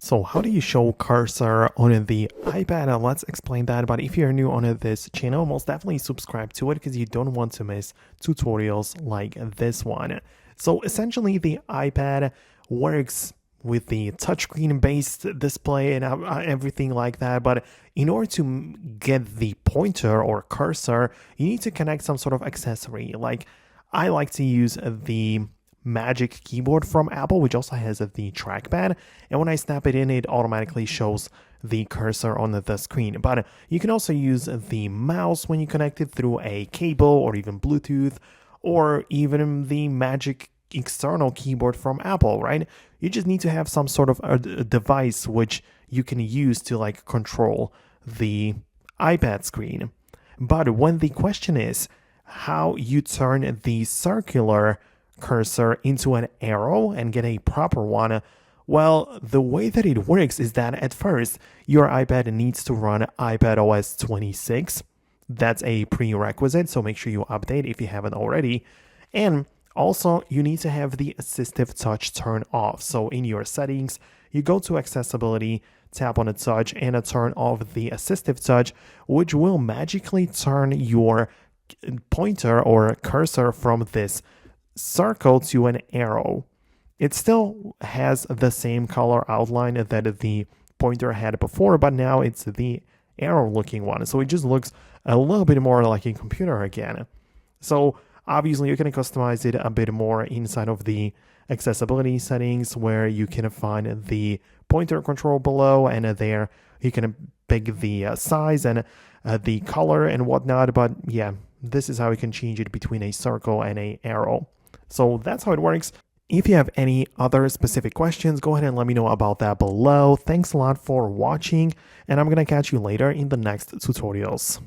So how do you show cursor on the iPad? Let's explain that. But if you're new on this channel, most definitely subscribe to it because you don't want to miss tutorials like this one. So essentially the iPad works with the touchscreen based display and everything like that. But in order to get the pointer or cursor, you need to connect some sort of accessory. Like I like to use the Magic keyboard from Apple, which also has the trackpad, and when I snap it in, it automatically shows the cursor on the screen. But you can also use the mouse when you connect it through a cable or even Bluetooth, or even the Magic external keyboard from Apple, right? You just need to have some sort of a device which you can use to like control the iPad screen. But when the question is how you turn the circular cursor into an arrow and get a proper one, well, the way that it works is that at first your iPad needs to run iPadOS 26. That's a prerequisite, so make sure you update if you haven't already. And also, you need to have the assistive touch turned off. So in your settings, you go to accessibility, tap on the touch, and turn off the assistive touch, which will magically turn your pointer or cursor from this circle to an arrow. It still has the same color outline that the pointer had before, but now it's the arrow looking one. So it just looks a little bit more like a computer again. So obviously you can customize it a bit more inside of the accessibility settings, where you can find the pointer control below, and there you can pick the size and the color and whatnot. But yeah, this is how you can change it between a circle and an arrow. So that's how it works. If you have any other specific questions, go ahead and let me know about that below. Thanks a lot for watching, and I'm going to catch you later in the next tutorials.